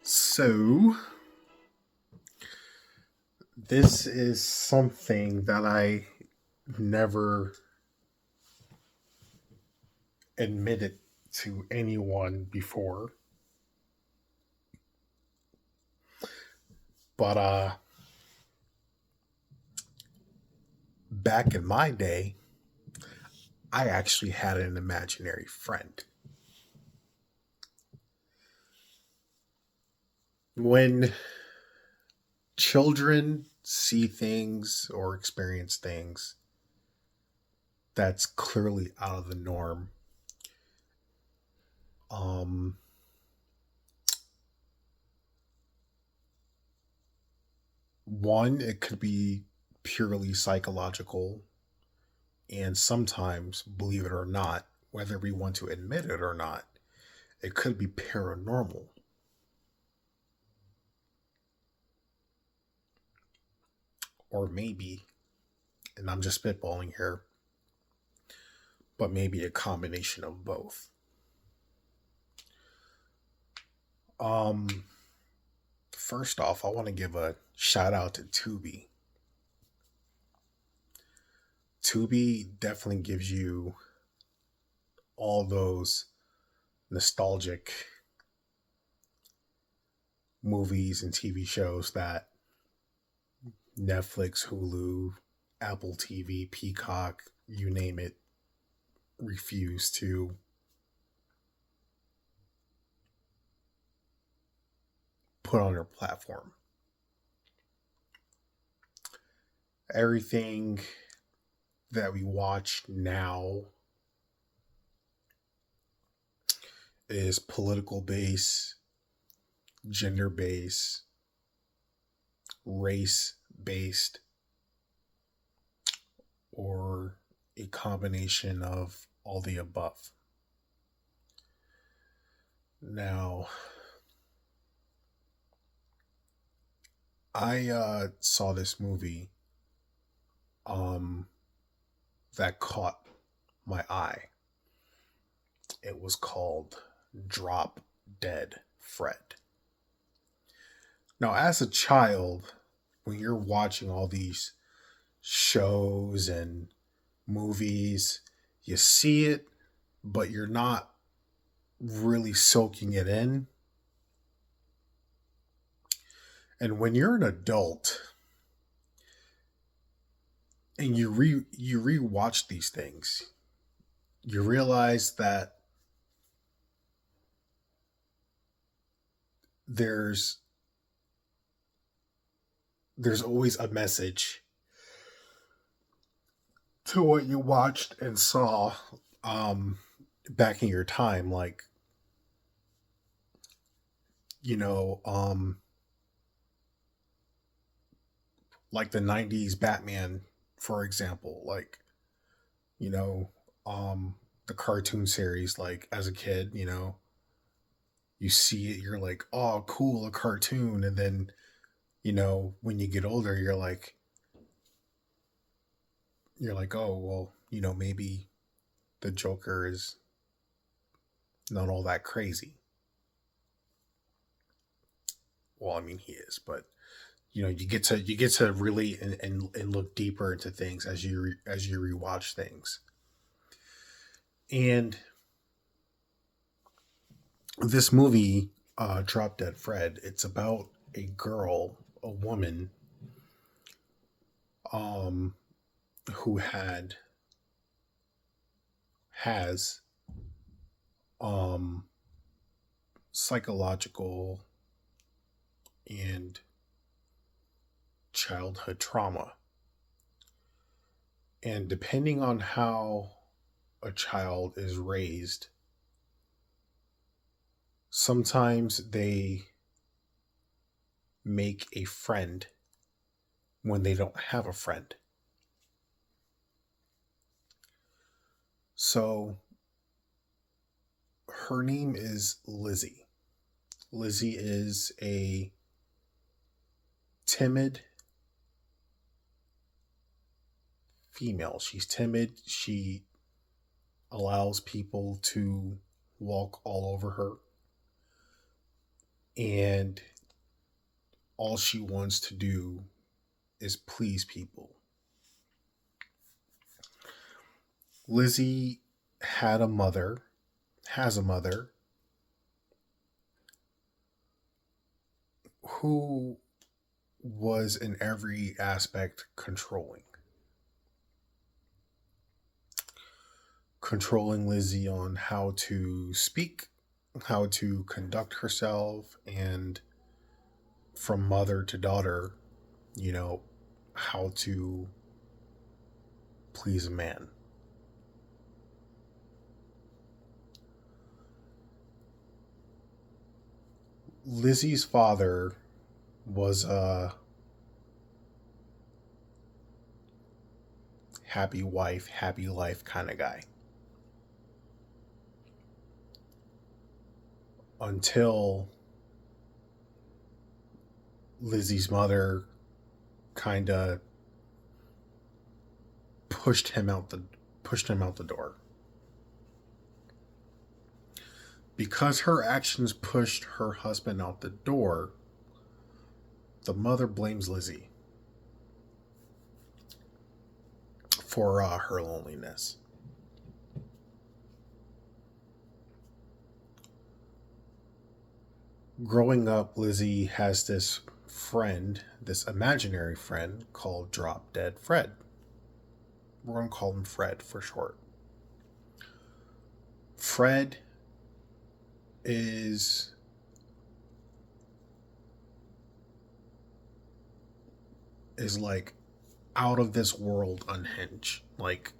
So, this is something that I never admitted to anyone before, but back in my day, I actually had an imaginary friend. When children see things or experience things that's clearly out of the norm, um, one, it could be purely psychological, and sometimes, believe it or not, whether we want to admit it or not, it could be paranormal. Or maybe, and I'm just spitballing here, but maybe a combination of both. Um, First off, I want to give a shout out to Tubi. Tubi definitely gives you all those nostalgic movies and TV shows that Netflix, Hulu, Apple TV, Peacock, you name it, refuse to put on their platform. Everything that we watch now is political base, gender base, race based, or a combination of all the above. Now, I saw this movie um, that caught my eye. It was called Drop Dead Fred. Now, as a child, when you're watching all these shows and movies, you see it, but you're not really soaking it in. And when you're an adult and you rewatch these things, you realize that there's there's always a message to what you watched and saw um back in your time, like, you know um like the 90s Batman, for example, like, you know um the cartoon series. Like, as a kid, you see it, you're like, oh, cool, a cartoon. And then, when you get older, you're like, oh, well, maybe the Joker is not all that crazy. Well, I mean, he is, but you get to really and look deeper into things as you rewatch things. And this movie, Drop Dead Fred, it's about a girl, a woman, um, who has um, psychological and childhood trauma. And depending on how a child is raised, sometimes they make a friend when they don't have a friend. So her name is Lizzie. Lizzie is a timid female. She's timid. She allows people to walk all over her, and all she wants to do is please people. Lizzie had a mother, has a mother, who was in every aspect controlling Lizzie on how to speak, how to conduct herself, and from mother to daughter, you know, how to please a man. Lizzie's father was a happy wife, happy life kind of guy until Lizzie's mother kind of pushed him out the door. Because her actions pushed her husband out the door, the mother blames Lizzie for her loneliness. Growing up, Lizzie has this friend, this imaginary friend called Drop Dead Fred. We're going to call him Fred for short. Fred is like out of this world unhinged. Like,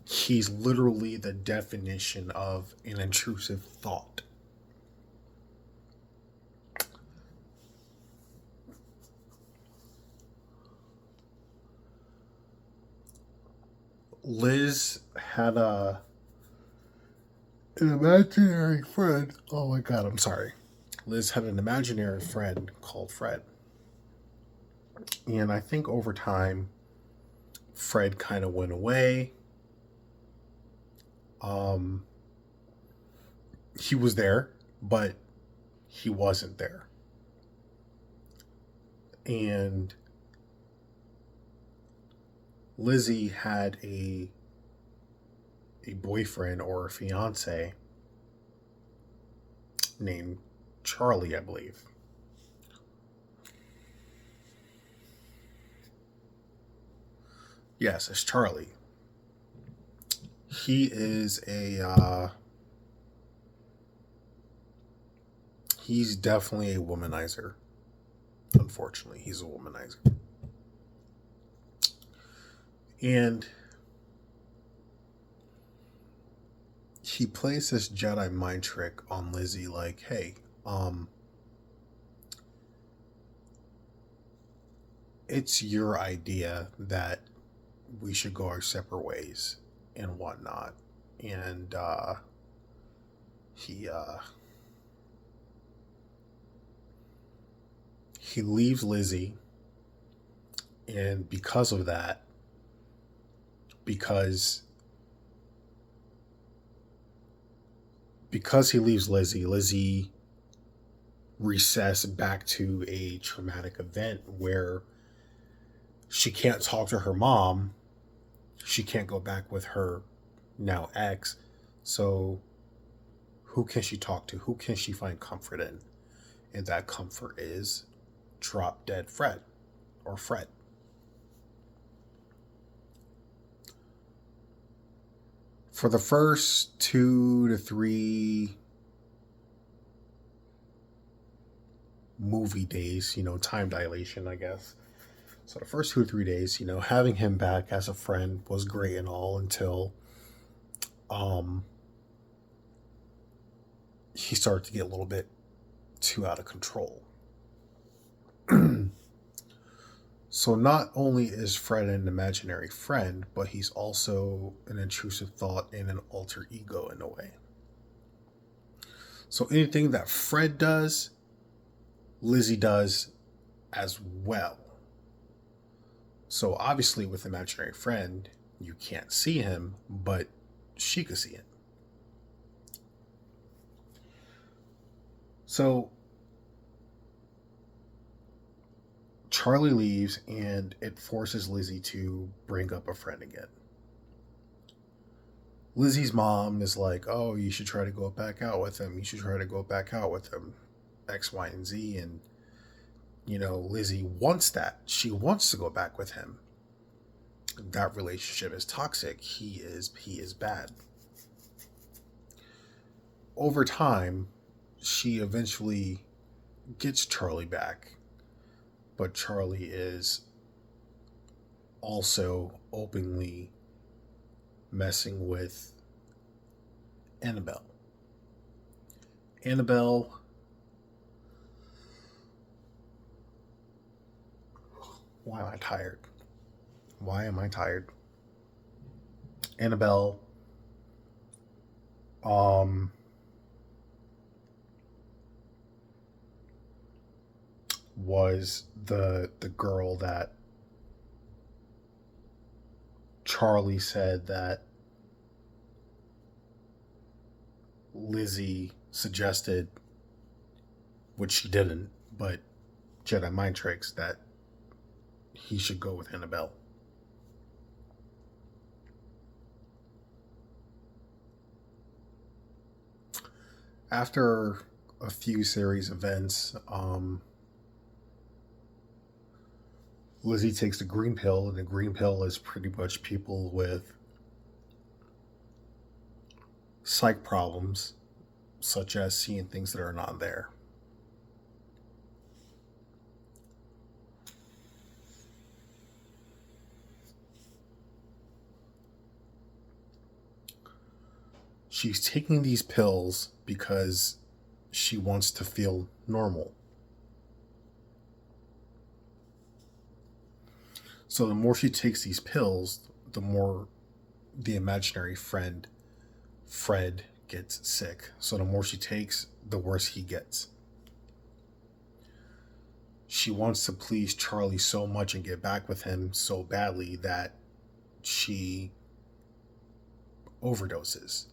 he's literally the definition of an intrusive thought. Liz had an imaginary friend. Oh my god, I'm sorry. Liz had an imaginary friend called Fred. And I think over time, Fred kind of went away. He was there, but he wasn't there. And Lizzie had a boyfriend or a fiance named Charlie, I believe. Yes, it's Charlie. He is he's definitely a womanizer. Unfortunately, he's a womanizer. And he plays this Jedi mind trick on Lizzie, like, hey, it's your idea that we should go our separate ways and whatnot. And he leaves Lizzie, and because of that, because he leaves Lizzie recessed back to a traumatic event where she can't talk to her mom. She can't go back with her now ex. So who can she talk to? Who can she find comfort in? And that comfort is Drop Dead Fred, or Fred. For the first 2 to 3 movie days, time dilation, I guess. So the first 2 or 3 days, having him back as a friend was great and all until he started to get a little bit too out of control. So not only is Fred an imaginary friend, but he's also an intrusive thought and an alter ego in a way. So anything that Fred does, Lizzie does as well. So obviously with imaginary friend, you can't see him, but she could see it. So Charlie leaves, and it forces Lizzie to bring up a friend again. Lizzie's mom is like, "Oh, you should try to go back out with him. You should try to go back out with him, X, Y, and Z." And Lizzie wants that. She wants to go back with him. That relationship is toxic. He is bad. Over time, she eventually gets Charlie back, but Charlie is also openly messing with Annabelle. Annabelle, why am I tired? Why am I tired? Annabelle, um, was the girl that Charlie said that Lizzie suggested, which she didn't, but Jedi mind tricks, that he should go with Annabelle. After a few series events, Lizzie takes the green pill, and the green pill is pretty much people with psych problems, such as seeing things that are not there. She's taking these pills because she wants to feel normal. So the more she takes these pills, the more the imaginary friend, Fred, gets sick. So the more she takes, the worse he gets. She wants to please Charlie so much and get back with him so badly that she overdoses.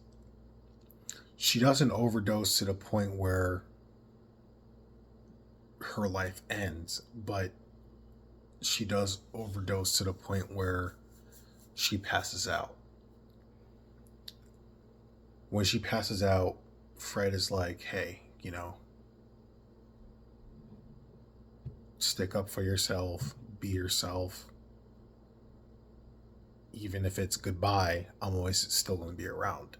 She doesn't overdose to the point where her life ends, but she does overdose to the point where she passes out. When she passes out, Fred is like, "Hey, stick up for yourself, be yourself. Even if it's goodbye, I'm always still going to be around."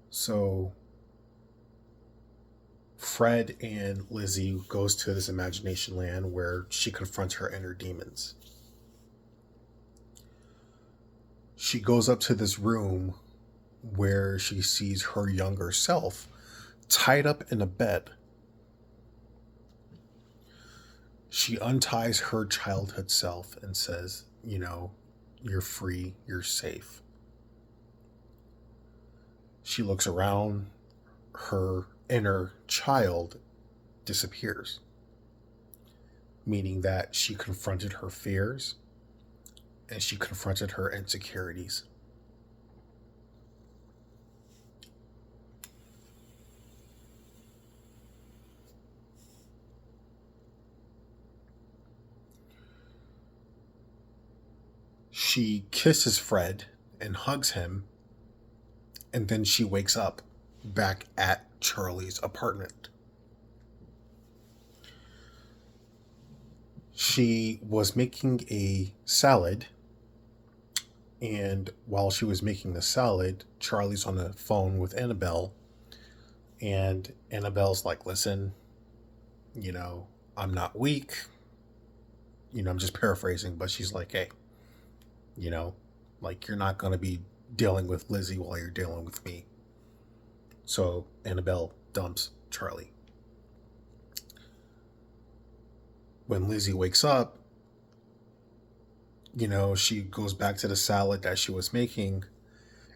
So Fred and Lizzie goes to this imagination land where she confronts her inner demons. She goes up to this room where she sees her younger self tied up in a bed. She unties her childhood self and says, "You're free, you're safe." She looks around, her inner child disappears, meaning that she confronted her fears and she confronted her insecurities. She kisses Fred and hugs him, and then she wakes up back at Charlie's apartment. She was making a salad, and while she was making the salad, Charlie's on the phone with Annabelle, and Annabelle's like, "Listen, you know, I'm not weak." I'm just paraphrasing, but she's like, "Hey, you know, you're not going to be dealing with Lizzie while you're dealing with me." So Annabelle dumps Charlie. When Lizzie wakes up, she goes back to the salad that she was making,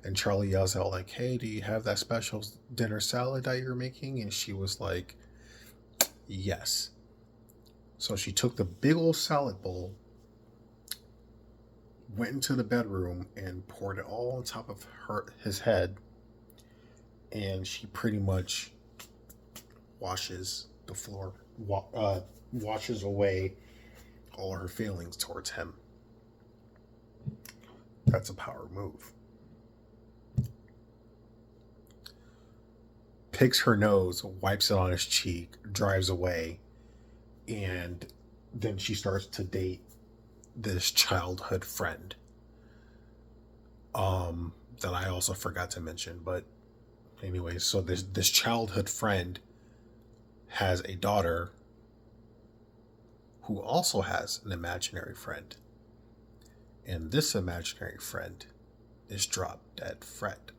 and Charlie yells out, like, "Hey, do you have that special dinner salad that you're making?" And she was like, "Yes." So she took the big old salad bowl, went into the bedroom, and poured it all on top of his head, and she pretty much washes the floor, washes away all her feelings towards him. That's a power move. Picks her nose, wipes it on his cheek, drives away, and then she starts to date this childhood friend. That I also forgot to mention, but anyways, so this childhood friend has a daughter who also has an imaginary friend. And this imaginary friend is Drop Dead Fred.